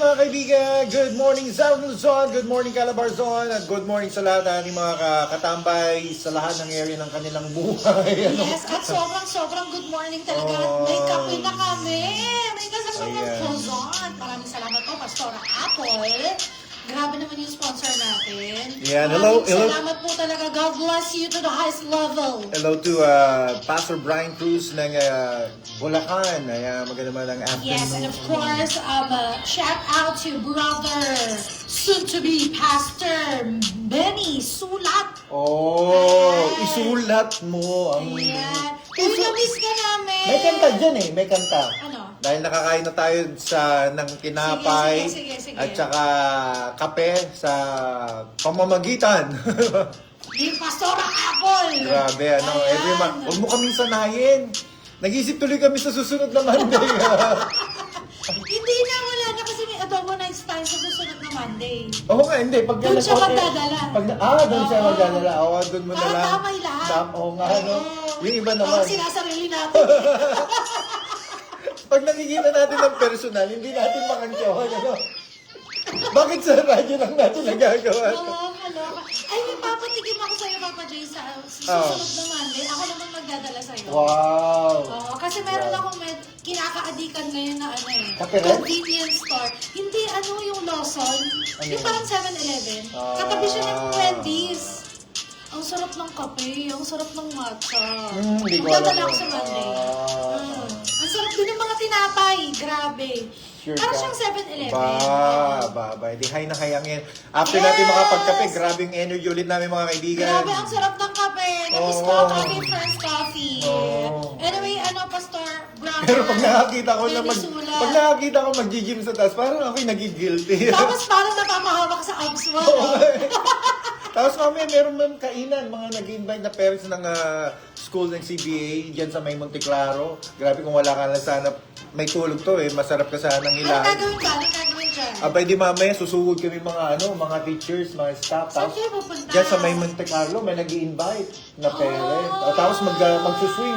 mga kaibigan. Good morning South Luzon, good morning Calabarzon, at good morning sa lahat ng mga katambay sa lahat ng area ng kanilang buhay. Yes, at sobrang good morning talaga. At may kape na kami. May kasama ng croissant. Maraming salamat po, Pastora Apple. Grabe naman yung sponsor natin. Yeah, hello. Salamat po talaga. God bless you to the highest level. Hello to Pastor Brian Cruz ng Bulacan. Magandang afternoon. Yes, and of course, shout out to brother, soon-to-be Pastor Benny Sulat. Oh, isulat mo ang... Ayan. Uy, na-miss ka namin. May kanta dyan eh, may kanta. Ano? Dahil nakakain na tayo ng tinapay Sige. at saka kape sa pamamagitan. Yung Pastora Apple. Grabe, ano, Ayan. every month. Huwag mo kaming sanayin. Nag-isip tuloy kami sa susunod na Monday. Hindi na, wala na kasi may adobo next time sa susunod na Monday. Oo nga, hindi. Pag Doon siya magdadala. Doon siya magdadala. Oo, doon mo na lang. Tamay lahat. Oo nga, ano. Yung iba naman. Parang sinasarili natin. Pag nakikita natin ng personal, hindi natin makantyawan, ano. Bakit sa radyo lang natin nagagawa? Oo, kaloka. Ay, may papatikim ako sa'yo, Papa Jay, sa susunod na Monday. Ako naman magdadala sa'yo. Wow! Oo, kasi meron akong kinakaadikan ngayon na ano eh. Kape rin? Convenience store. Hindi yung Lawson. Ano Yung parang 7-Eleven. Ah. Katabi siya ng Wendy's. Ang sarap ng kape, ang sarap ng matcha. Hindi ko Magdadala alam ako sa yun. Monday. Ang sarap din ng mga tinapay. Grabe. Sure Parang ka? siyang 7-Eleven. Di hay na hayangin. After Yes! natin makapagkape, grabe yung energy ulit namin mga kaibigan. Grabe, ang sarap ng kape. Namiss ko Oo. ang Cafe Friends Coffee. Oo. Anyway, Pastor, brother. Pero pag nakakita ko na Benny Sulat. pag nakakita ko mag-gym sa taas, parang ako'y nagigilty. Tapos parang napapahawak sa abs mo. Tapos mamaya meron man kainan, mga nag-invite na parents ng school ng CBA dyan sa may Monte Claro. Grabe kung wala ka lang sana, may tulog to eh, masarap ka sana ng Ano hilahin. gagawin ka? Ano gagawin dyan? Abay di mamaya susugod kami mga teachers, mga staff. Saan Tapos kayo pupunta? dyan sa may Monte Carlo, may nag-i-invite na parent. Tapos magsuswing,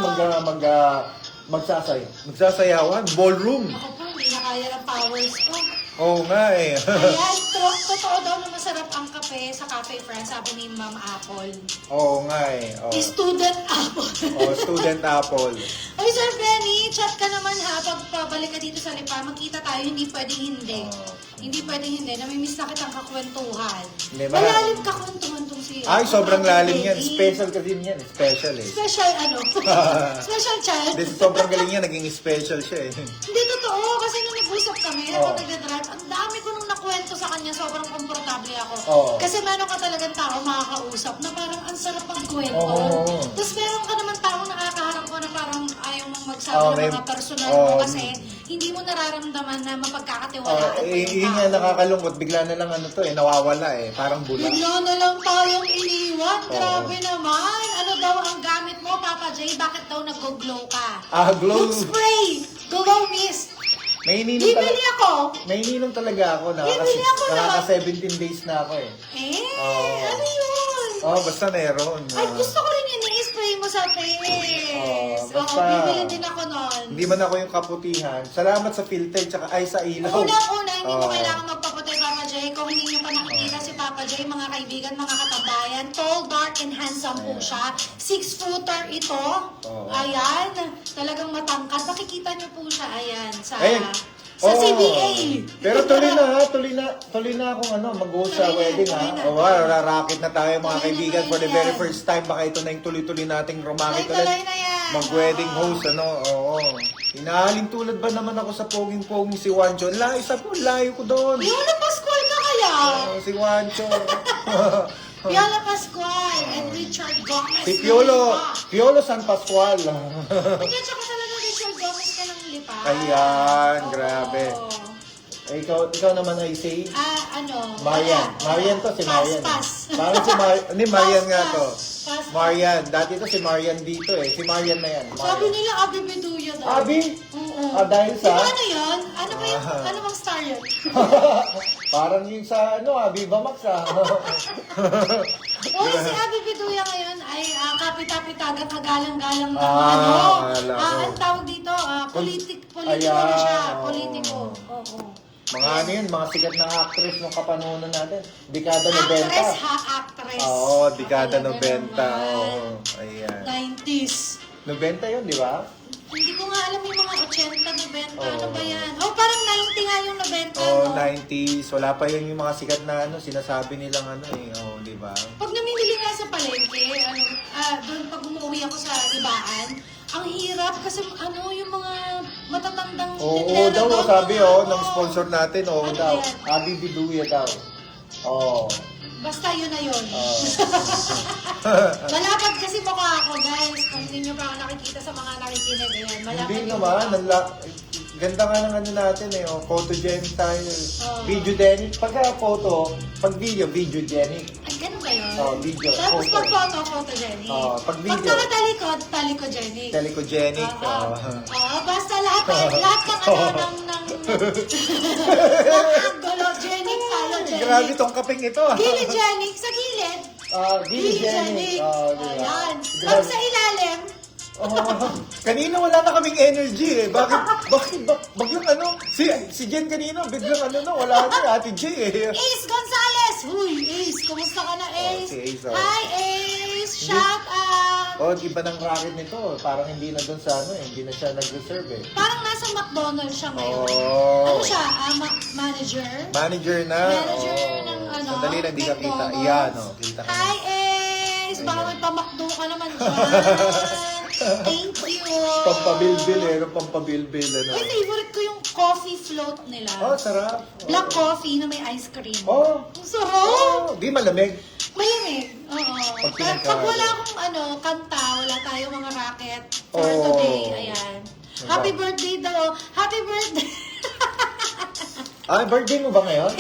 magsasayawan, ballroom. Ako po, hindi na kaya ng powers ko. Oo nga eh. Ayan, totoo daw na masarap ang kape sa Cafe Friends, sabi ni Ma'am Apple. Oo nga eh. Oo. Student Apple. Student Apple. Oy, Sir Benny, chat ka naman ha. Pag pabalik ka dito sa Lipa, magkita tayo, hindi pwedeng hindi. Hindi pwedeng hindi. Namimiss na kitang kakwentuhan. Hindi, Malalim kakwentuhan tong si... Ay, sobrang lalim yan. Benny. Special kasi yan. Special eh. Special Special child. Hindi, sobrang galing yan. Naging special siya eh. Hindi totoo. Kasi nung nag-usap kami, habang nagdadrive, ang dami ko nung nakwento sa kanya, sobrang komportable ako. Oo. Kasi meron ka talagang tao makakausap na parang ang sarap ang kwento. Oo. Tapos meron ka naman tao nakakaharap ko na parang ayaw mong magsabi Oo, ng may- mga personal oo. mo kasi hindi mo nararamdaman na mapagkakatiwalaan mo yung Yun tao. nga nakakalungkot. Bigla na lang nawawala eh. Parang bula. Bigla na lang tayong iniwan. Grabe naman. Ano daw ang gamit mo, Papa Jay? Bakit daw nag-glow ka? Glow. Look spray! Glow mist! May ininom Bibili ako! May ininom talaga ako. Bibili ako na. Nakaka 17 days na ako eh. Oo. Ano yun? Basta meron. Ay, gusto ko rin yun i-spray mo sa face. basta- bibili din ako nun. Hindi man ako yung kaputihan. Salamat sa filter tsaka ay sa ilaw. Unang-una, hindi mo Oo. kailangan magpaputay, Papa Jay. Kung hindi nyo pa nakikita si Papa Jay, mga kaibigan, mga katambayan, tall, dark, and handsome po siya. 6-footer ito. Oo. Ayan. Talagang matangkad. Makikita nyo po siya, ayan, sa... Ayan. Sa Oo. CBA. Pero tuloy na akong mag-host sa Tuloy na, wedding tuloy ha. na. Rarakit na tayo mga Tuloy na, kaibigan tuloy for the na very yan. first time. Baka ito na yung tuloy-tuloy nating rumakit Tuloy ulit. na yan. Mag-wedding Oo. host, Oo. Inahalin tulad ba naman ako sa poging-poging si Juancho? Layo ko doon. Viola Pascual ka kaya? Si Juancho. Viola Pascual and Richard Gomez. Si ng Lipa. Piolo San Pascual. Hindi, tsaka talaga Richard Gomez ka ng Lipa. Ayan, Oo. grabe. Ikaw naman ay si Marian. Marian to, si Marian. Pass. Parang si Marian. Hindi, Marian nga to. Pass. Marian. Dati to si Marian dito eh. Si Marian na yan. Sabi Marian. nila, Abi Beduya daw. Abi? Oo. Dahil Di sa... ba ano yun? Ano ba yung, Ah. ano bang star yun? Parang yung sa Viva Max Oo, si Abi Beduya ngayon ay kapit-kapitagan, kagalang-galang ng akala ko. ang tawag dito, politiko na Ayan, siya, oo. politiko. Oo. Mga ano yun, mga sikat na actress ng kapanunan natin. Dekada 90. Actress ha, actress. Oo, dekada Talaga 90. naman. Oo, ayan. 90s. 90 yun, di ba? Hindi ko nga alam yung mga 80, 90. Oo. Ano ba yan? Oh, parang 90 nga yung 90. Oo, no? 90s. Wala pa yun yung mga sikat na ano, sinasabi nilang ano eh. Oo, di ba? Pag namimili nga sa palengke, doon pag umuwi ako sa ibaan, ang hirap kasi ano, yung mga matatandang Oo, tindera daw, doon, sabi mga- ng sponsor natin, Ano daw. yan? Abi Biduya daw. Oo. Basta yun na yun. Oo. Malapad kasi mukha ako, guys. Kung hindi nyo pa ako nakikita sa mga nakikinig, ayan. Malapad Hindi yung naman, mukha. ganda nga ng ano natin eh, photogenic tayo. Oo. Videogenic. Pagka photo, pag video, videogenic. Ay, ganun ba yun? Video, Tapos photo. pag photo, photogenic. Pag video. Pag nakatalikod, talikogenic. Telecogenic. Oo. Oo. Oo, basta lahat ng ano, ng angulogenic, phallogenic. Grabe tong kaping ito. Gilligenic, sa gilid. Videogenic. Diba? Ayan. Grabe. Pag sa ilalim, Kanina wala na kaming energy eh. Bakit ano? Si Jen kanina, biglang ano na, wala na, Ate J eh. Ace Gonzalez! Huy, Ace! Kumusta ka na, Ace? si Ace, oh. Hi, Ace! Shout out! Oh, iba ng racket nito. Parang hindi na doon sa ano eh. Hindi na siya nag-reserve eh. Parang nasa McDonald's siya ngayon. Oh. Ano siya? Manager? Manager na. Manager Oh. ng ano? Sandali lang, di ka kita. McDonald's. Yan, oh. Kita ka. Hi, Ace! Baka Ayan. may pamakdo ka naman dyan. Thank you! Pampabilbil eh. Ano pampabilbil ano. Uy, favorite ko yung coffee float nila. Oh, sarap. Black coffee na may ice cream. Oh. Ang sarap! Oh, di malamig. Malamig. Oo. Pag Pag wala akong kanta, wala tayo mga racket for today. Ayan. Happy birthday daw. Happy birthday. Birthday mo ba ngayon?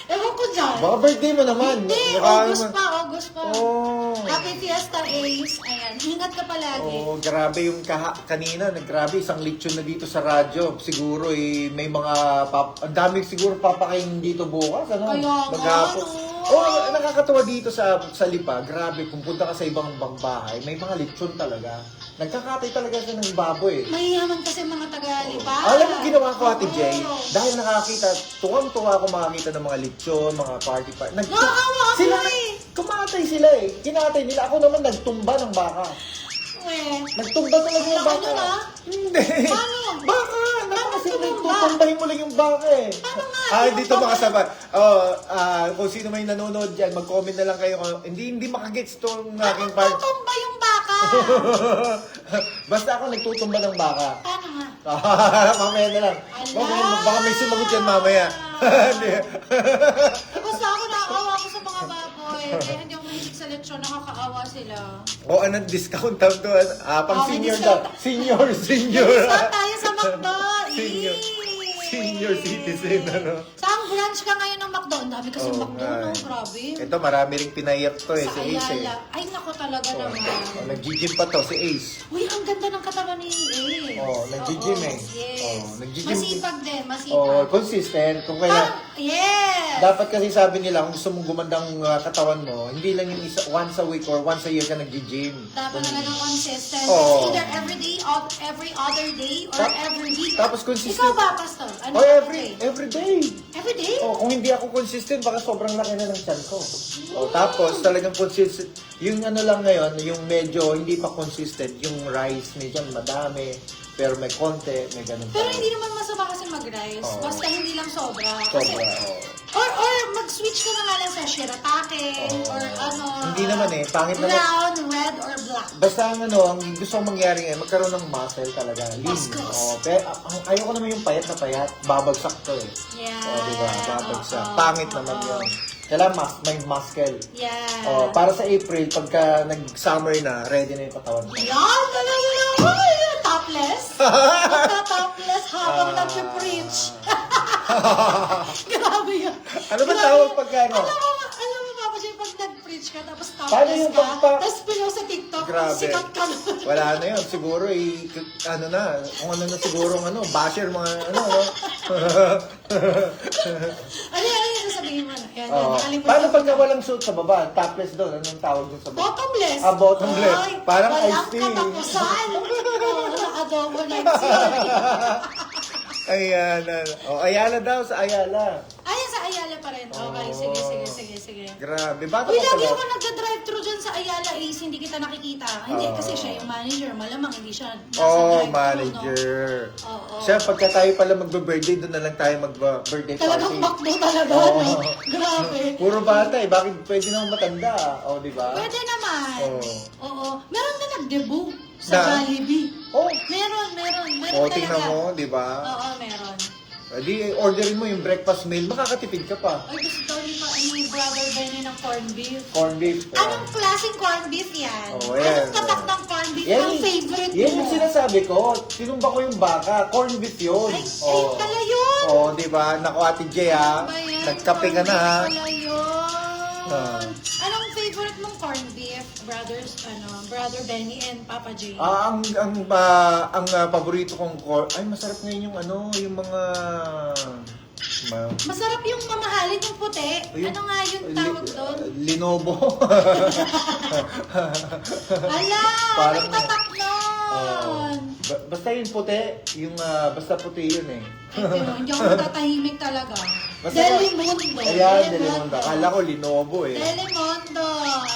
Ewan ko dyan. Baka birthday mo naman. Hindi, Mukha August naman. pa, August pa. Oh. Happy Fiesta Ace. Ayan. Ingat ka palagi. Oh, grabe yung kanina, grabe isang lechon na dito sa radyo. Siguro may mga ang dami siguro papakain dito bukas, ano? Kaya nga, Maghapon. no? Oh, nakakatuwa dito sa Lipa. Grabe, kung punta ka sa ibang bahay, may mga lechon talaga. Nagkakatay talaga siya ng baboy. Mayayaman kasi mga taga-lipa. Alam mo ginawa ko, Ate Jay? Oo. Dahil nakakita, tuwang-tuwa ako makakita ng mga lechon, mga party. Nakakawa ako Sila, eh. kumatay sila eh. Kinatay nila. Ako naman nagtumba ng baka. Eh. Nagtumba talaga yung Laki baka. nun, ah. Hindi. Paano? Baka. Paano Kasi tumumba? nagtutumbahin mo lang yung baka eh. Paano nga? Dito makasabay. Kung sino may nanonood dyan, mag-comment na lang kayo. Hindi makagets itong aking part. Tutumba yung baka. Basta ako nagtutumba ng baka. Paano nga? Mamaya na lang. Ala. Baka may sumagot yan mamaya. Hindi. Basta ako nakakaawa ko sa mga baboy. Kaya hindi ako mahilig sa lechon. Nakakaawa sila. O, anong discount daw to? Pang May senior discount. daw. Senior. Discount tayo sa McDo. Senior citizen, ano? Saan branch ka ngayon ng McDo? Ang dami kasi Oo McDo, nga no? eh. Grabe. Ito, marami ring pinaiyak to eh, Sa si Ace eh. Ayala. Ay, nako talaga naman. Nag-gym pa to, si Ace. Uy, ang ganda ng katawan ni Ace. Nag-gym eh. Yes. Nag-gym. Masipag din, masipag. Consistent. Kung kaya, Yes! dapat kasi sabi nila, kung gusto mong gumandang katawan mo, hindi lang yung once a week or once a year ka nag-gym. Dapat na ganun consistent. Oo. It's either every day, every other day, or every week. Tapos consistent. Ikaw ba, Pastor? Ano Every day. Every day? Kung hindi ako consistent, baka sobrang laki na ng tiyan ko. Tapos talagang consistent. Yung ano lang ngayon, yung medyo hindi pa consistent, yung rice, medyo madami, pero may konti, may ganun Pero pa. hindi naman masama kasi mag-rice. Oo. Basta hindi lang sobra. Kasi, Sobra, oo. or mag-switch ka na nga lang sa shiratake, Oo. or ano. Hindi naman eh, pangit naman. Brown, red, or black. Basta ang gusto kong mangyari ngayon, magkaroon ng muscle talaga. Lean. Muscles. Pero ayoko naman yung payat na payat, babagsak to eh. Yeah. Diba? Babagsak. Oo. Pangit naman Oo. yun. Kailangan may muscle. Yeah. Para sa April, pagka nag-summer na, ready na yung katawan ko. Yan, talaga naman. Topless. Topless habang nag-preach. Grabe yan. Ano ba Grabe tawag yan. pagka ano? Alam mo, Papa Jay, pag nag-preach ka, tapos Paano topless yung ka, pagpa- tapos pinaw sa TikTok, Grabe. sikat ka na. Wala na yun. Siguro, ano na, kung ano na siguro, basher, mga ano. Ano yung sasabihin mo na? Yan, Oh. nakalimutan Paano ko. pagka walang suit sa baba? Topless doon. Anong tawag doon sa baba? Bottomless. Bottomless. Ay, Parang walang iced tea. katapusan. Naka-adobo na yung sila. Ayan. Oh, Ayala daw, sa Ayala. Ayan, sa Ayala pa rin. Okay, sige. Grabe. Bata Uy, ka lagi pala. ako nagda-drive-thru dyan sa Ayala, Ace. Hindi kita nakikita. Hindi, kasi siya yung manager. Malamang hindi siya nasa drive-thru, Manager. No? Oo. Siya, pagka tayo pala mag-birthday, doon na lang tayo mag-birthday party. Talagang makdo talaga. Oo. No? Grabe. Puro bata eh. Bakit pwede naman matanda? O, di ba? Pwede naman. Oo. Meron na nag-debut Na? sa Jollibee. Oh. Meron O, talaga. tingnan mo, di ba? Oo, meron. Di, orderin mo yung breakfast meal, makakatipid ka pa. Ay, gusto daw ni Brother Benny ng corned beef. Corned beef. Anong klaseng corned beef yan? Oh, yan. Anong tatak ng corned beef ang favorite mo? Yan yung sinasabi ko. Tinumba ko yung baka. Corned beef yun. Ay, pala yun. Oh, di ba? Naku, Ate Jay, ha? Ano ba yan? Nagkape ka na, ha? Corned beef pala yun. Ah. Anong favorite mong corned beef, Brother Benny and Papa J? Ang paborito kong ay masarap ngayon yung yung mga Masarap yung mamahalin yung puti. Ano nga yung tawag doon? Linobo. Ala, Parang- may tatak nun. Basta yung puti, basta puti yun eh. Ay, hindi ako matatahimik talaga. Basta Delimundo. Ayan, Delimundo. Akala ko Linobo eh. Delimundo.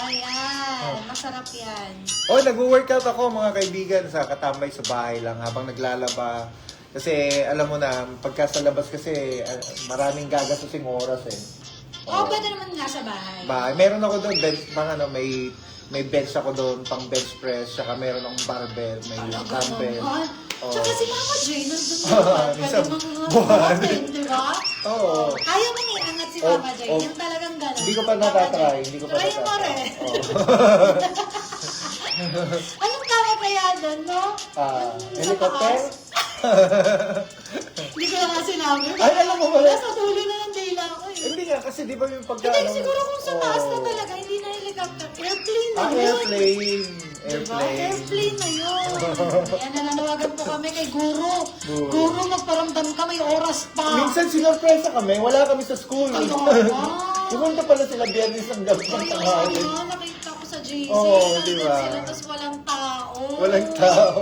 Ayan. Masarap yan. Oh, nag-workout ako mga kaibigan sa katambay sa bahay lang habang naglalaba. Kasi alam mo na, pagka sa labas kasi maraming gagastusing oras eh. Oo, pwede naman nga sa bahay. Meron ako doon, may bench ako doon, pang bench press, saka meron akong barbell, may dumbbell. Oo. Tsaka si Mama Jay, nandun Minsan, pwede mga buwan. di ba? Oo. Kaya mo iangat si Mama Jay. Oh. Yung talagang gano'n. Hindi ko pa natatry, Try mo rin. Anong tama kaya doon, no? Yung sa Helicopter? taas. Hindi ko na nga sinabi. Ay, alam mo ba? Nasa tuloy na ng dila ko eh. Hindi nga, kasi di ba yung pagka... Hindi, siguro kung sa taas na talaga, hindi na helicopter. Airplane na yun. Airplane. Diba? Airplane na yun. Kaya nananawagan po kami kay Guru. Guru, magparamdam ka, may oras pa. Minsan sinurpresa kami, wala kami sa school. Ay, Pumunta pala sila biyernes ng gabi ng tanghali. Nakita ko sa JC. Oo, Nandun diba? sila, tapos walang tao. Walang tao.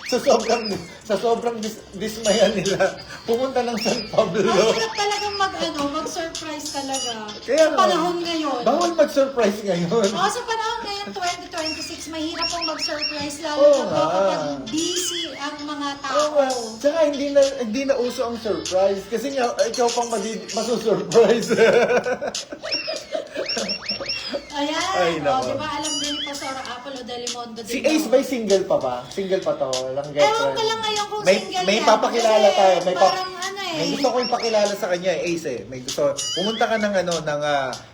Sa sobrang dismaya nila, pumunta ng San Pablo. Mahirap talagang mag-surprise talaga. Kaya Sa panahon ngayon. Bawal mag-surprise ngayon. Sa panahon ngayon, 2026, mahirap pong mag-surprise lalo Oo na po nga. kapag busy ang mga tao. Tsaka hindi na uso ang surprise. Kasi nga, ikaw pang masusurprise. Ayan. Ay, nako. Di ba alam din ni Pastora Apple o Delimundo din. Si Ace ba'y single pa ba? Single pa to? Walang Ewan girlfriend? ko lang ngayon kung May single may yan. papakilala Kasi tayo. parang May gusto ko yung pakilala sa kanya, Ace eh. May gusto. Pumunta ka ng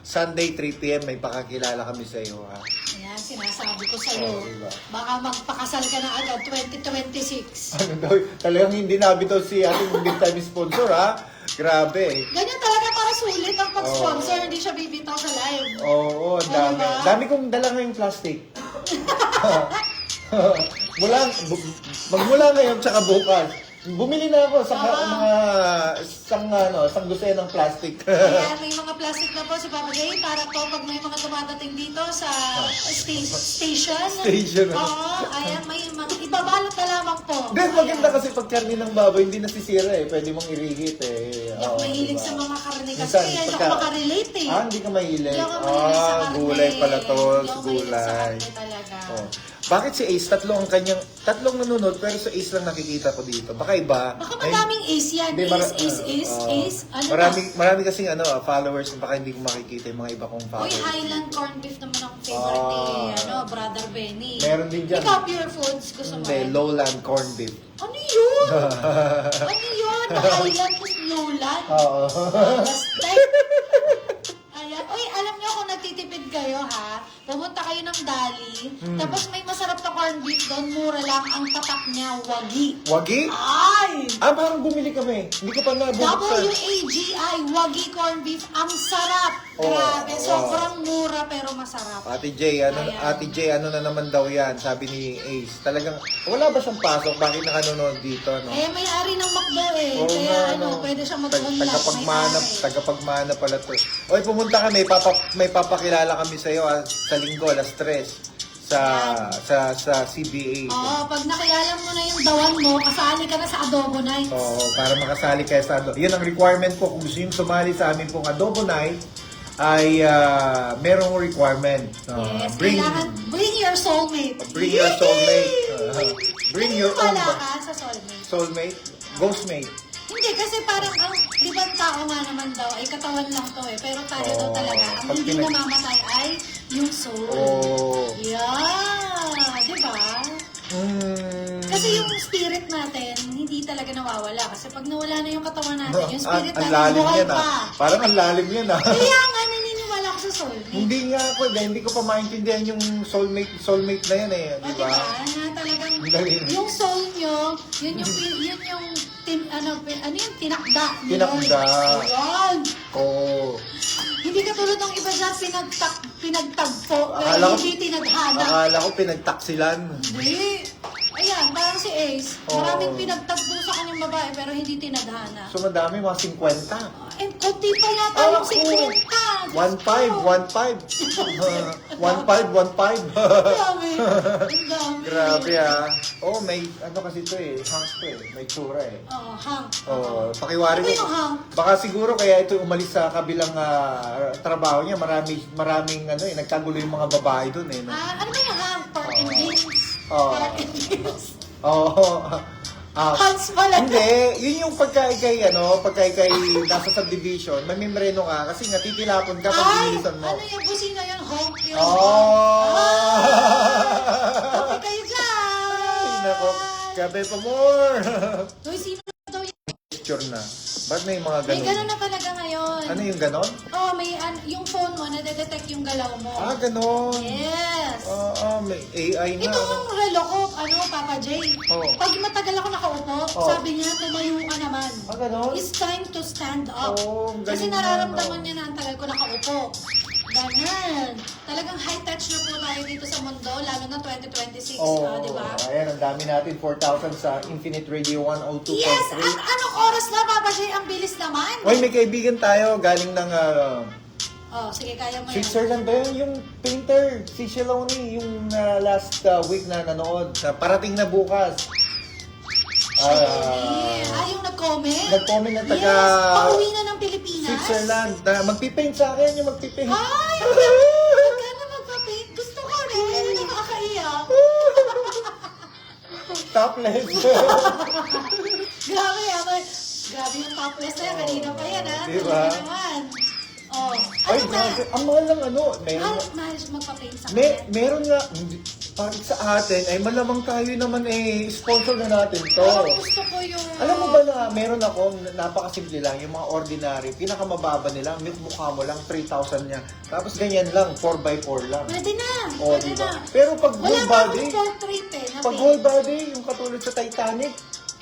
Sunday 3 p.m. May pakakilala kami sa iyo, ha. Ayan, sinasabi ko sa'yo. Diba? Baka magpakasal ka na agad 2026. Ano daw, talagang hindi nabitaw si ating big time sponsor, ha. Grabe. Ganyan talaga para sulit ang pag-sponsor. Hindi siya bibitaw sa live. Oo, ang dami. Diba? Dami kong dala ngayong plastic. Magmula ngayon tsaka bukas. Bumili na ako sa isang dosenang plastic. Ayan, may mga plastic na po si Papa Jay para po pag may mga dumadating dito sa station. Station. Oo, ayan, may mga ibabalot na lamang po. Then maganda kasi pag karni ng baboy, hindi nasisira eh. Pwede mong irigit eh. Hindi ako mahilig diba? sa mga karne kasi Minsan, kaya hindi ako makarelate eh. Hindi ka mahilig? Hindi ako mahilig sa karne. Gulay pala to. Hindi ako mahilig sa Gulay. karne talaga. Oh. Bakit si Ace, tatlong nanonood, pero sa Ace lang nakikita ko dito. Baka iba. Baka madaming ace yan. Hindi, Ace. Ano marami kasing followers, baka hindi ko makikita yung mga iba kong Uy, followers. Highland corned beef naman ang favorite ni Brother Benny. Meron din dyan. Ikaw, Pure Foods, gusto mo Hindi, rin? lowland corned beef. Ano yun? Ano yun? Highland plus lowland? Oo. Basta. Ayan. Uy, alam niyo kung nagtitipid kayo ha, pumunta kayo ng Dali, tapos may masarap na corned beef doon, mura lang ang tatak niya, wagi. Wagi? Ay! Parang bumili kami. Hindi ko pa nabubuksan. WAGI, wagi corned beef, ang sarap. Grabe, sobrang mura pero masarap. Ate J, ano na naman daw yan, sabi ni Ace. Talagang, wala ba siyang pasok? Bakit nakanonood dito, no? May-ari ng McDo eh. Oo Kaya nga, pwede siya mag-online. Tagapagmana pala to. Oy, pumunta kami, may papakilala kami sa iyo sa linggo, alas 3. sa CBA. Oo, pag nakilala mo na yung dawan mo, kasali ka na sa Adobo Nights. Oo, para makasali kayo sa Adobo. Yun ang requirement po. Kung gusto nyo sumali sa amin pong Adobo Night, ay merong requirement. Yes, kailangan bring your soulmate. Bring your soulmate. Bring your own Wala ka sa soulmate. soulmate. Ghostmate. Hindi, kasi parang ang ibang tao nga naman daw ay katawan lang to eh. Pero tayo daw Oo. talaga, ang Pag hindi pinag- namamatay ay yung soul. Oh. Yeah, di ba? Kasi yung spirit natin, hindi talaga nawawala. Kasi pag nawala na yung katawan natin, yung spirit Ang natin lalim buhay yan pa. Parang ang lalim yan Kaya nga, naniniwala ako sa soulmate. Hindi nga ako, hindi ko pa maintindihan yung soulmate na yan eh, O, di diba? ba? Na talagang, Ang galing. yung soul nyo, yun yung tinakda. nyo. Tinakda. Yun. Oo. Hindi katulad ng iba dyan, pinagtagpo, pero Akala ko- hindi tinadhana. Akala ko pinagtaksilan. Hindi. Ayan, parang si Ace. Oo. Maraming pinagtagpo sa kanyang babae, pero hindi tinadhana. So madami, mga 50. Eh, konti pa yata yung 50. 1.5, 1.5. 1.5. Grabe. Ang dami. Grabe ah. Oh, may ano kasi ito eh, hang to eh. May tsura eh. Oo, hang. Oh, pakiwari Ano mo. yung hang? Baka siguro kaya ito umalis sa kabilang trabaho niya. Maraming ano eh, nagkagulo yung mga babae doon eh. No? Ano ba yung hang? Pork and beans? Oo. Pork and beans? Oo. Hans pala. Hindi, yun yung pagka ikay nasa subdivision, may membreno ka kasi nga titilapon ka pag Ay, bilisan mo. ano yung busina yun? Honk yun. Oh! Okay kayo dyan. Ay, nako, gabi pa more. Uy, sino daw yun? Picture na. Ba't may mga May ganun? gano'n na talaga ngayon. Ano yung ganon? Oh, may yung phone mo, nadedetect yung galaw mo. Ah, ganon. Yes. May AI na. Itong relo ko, Papa J. Oh. Pag matagal ako nakaupo, Oh. sabi niya, tumayo ka naman. Ah, ganon? It's time to stand up. Oh, ang Kasi galing nararamdaman na, niya na ang tagal ko nakaupo. Ganyan. Talagang high touch na po tayo dito sa mundo, lalo na 2026, di ba? Ayan, ang dami natin. 4,000 sa Infinite Radio 102.3. Yes! At anong oras na, Papa J? Ang bilis naman. Hoy, may kaibigan tayo galing ng Oh, sige, kaya mo yan. Switzerland ba yun? Yung painter, si Shaloni, yung last week na nanood. Na parating na bukas. Yung nag-comment? Nag-comment na taga Yes, pauwi na ng Pilipinas. Switzerland. Na magpipaint sa akin, yung magpipaint. Ay, magkano magpapaint? Gusto ko rin. Nakakaiyak. Topless. Grabe, grabe yung topless na yan. Kanina pa yan, ha? Diba? Talaga naman. Oh. Ay, Ano ba? grabe. Ang mahal ng ano. Mahal magpapaint sa Meron nga, parang sa atin, ay malamang tayo naman sponsor na natin to. Parang gusto ko yung... Alam mo ba na meron ako, napakasimple lang, yung mga ordinary, pinakamababa nila, mukha mo lang, 3,000 niya. Tapos ganyan lang, 4x4 lang. Pwede na. O, Pwede diba? na. Pero pag Wala whole pa body, akong portrait eh. na pag paint. whole body, yung katulad sa Titanic,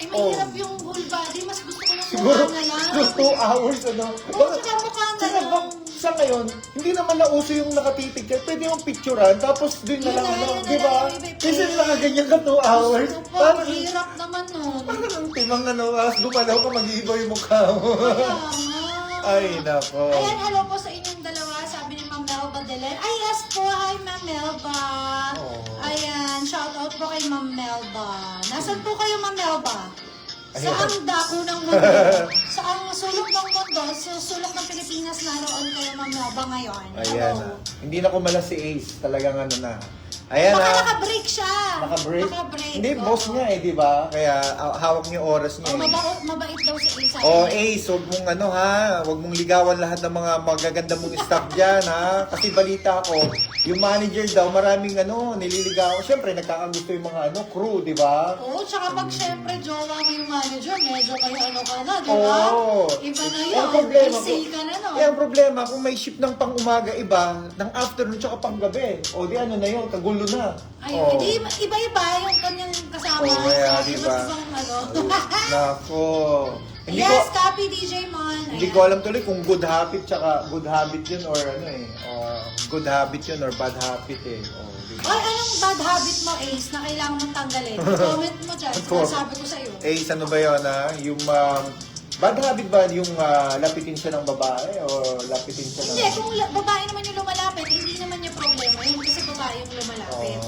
Eh, mahirap yung whole body. Mas gusto ko ng siguro, mukha na lang. 2 hours, ano. Oo, tsaka mukha na Saka lang. sa ngayon, hindi naman nauso yung nakatitig ka. Pwede mong picturean, tapos doon na Yun lang, na, ano, yun na di ba? lang, ibibigay. Kasi nakaganyan ka 2 hours. Gusto ko, Parang, hirap naman nun. parang ang timang ano, gumalaw ka, mag-iiba yung mukha mo. Kaya nga. Ay, nako. Ayan, hello po sa inyong dalawa. Sabi ni Ma'am Melba Delen. Ay, yes po. Hi, Ma'am Melba. Oh. Ayan, shout out po kay Ma'am Melba. Nasaan po kayo, Ma'am Melba? Sa Ayan. ang dako ng mundo. Sa ang sulok ng mundo. Sa sulok ng Pilipinas, naroon kayo, Ma'am Melba, ngayon. Ayan Hello. Hindi na kumala si Ace. Talagang ano na. Ayan Baka na. naka-break siya. Naka-break? Naka-break. Hindi, oo. boss niya di ba? Kaya hawak niya yung oras niya. Oh, eh. mabait daw si Ace. Oh, Ace, huwag mong ano ha, huwag mong ligawan lahat ng mga magaganda mong staff dyan ha. Kasi balita ko, yung manager daw, maraming ano, nililigawan. Siyempre, nagkakagusto yung mga ano, crew, di ba? Oo, tsaka pag syempre jowa mo yung manager, medyo kayo ano ka na, di ba? Oo. Iba na Eh, yun, ang problema busy ka na, no? Eh, ang problema, kung may shift ng pang-umaga iba, ng afternoon tsaka pang-gabi. O di ano na yun, kagulo na. Ay, Oh. hindi, iba-iba yung kanyang kasama. Oo, kaya, sa di iba't ba? ibang ano. Nako. Hindi Yes, ko, copy DJ Mon. hindi Ayan. ko alam tuloy kung good habit tsaka good habit yun or ano eh. Good habit yun or bad habit eh. Oh, di ba? Ay, anong bad habit mo, Ace, na kailangan mong tanggalin? Comment mo dyan, sinasabi ko sa'yo. Eh, ano ba yun ha? Yung bad habit ba yung lapitin siya ng babae o lapitin siya ng... Hindi, kung babae naman yung lumalapit, hindi naman niya problema yun kasi babae yung lumalapit.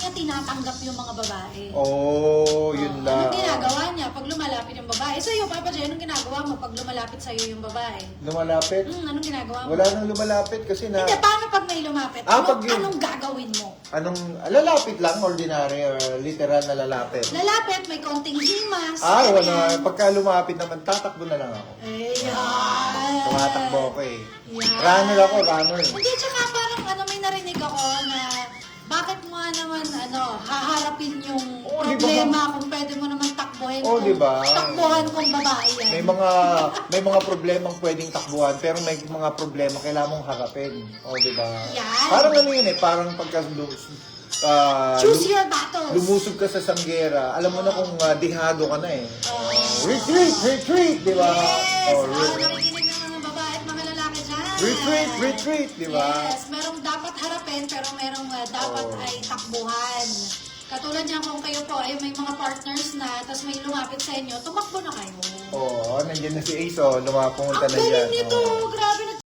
niya tinatanggap yung mga babae. Oh, yun lang. Anong ginagawa niya pag lumalapit yung babae? Sa'yo, Papa J, anong ginagawa mo pag lumalapit sa'yo yung babae? Lumalapit? Anong ginagawa mo? Wala nang lumalapit kasi na... Hindi, paano pag may lumapit? Pag yun- Anong gagawin mo? Lalapit lang, ordinary or literal na lalapit. Lalapit, may konting himas. Wala. ganyan. Pagka lumapit naman, tatakbo na lang ako. Ayan. Tumatakbo ako eh. Yan. Runner ako, runner. Hindi, tsaka parang may narinig ako na bakit mo nga naman haharapin yung Oo, di ba? problema kung pwede mo naman takbuhin Oo, di ba? takbuhan kung babae yan. May mga problemang pwedeng takbuhan, pero may mga problema kailangan mong harapin. Di ba? Yan. Parang ano yun eh, parang pagka Choose your battles. lumusob ka sa sanggera, alam mo na kung dihado ka na eh. Oo. Retreat, di ba? Yes! Oh, Nakikinig ng mga babae at mga lalaki dyan. retreat, di ba? Yes, merong dapat harapin pero merong dapat ay takbuhan. Katulad niyan kung kayo po ay may mga partners na tapos may lumapit sa inyo, tumakbo na kayo. Nandiyan na si Ace, pumunta Ang na dyan. galing nito, grabe.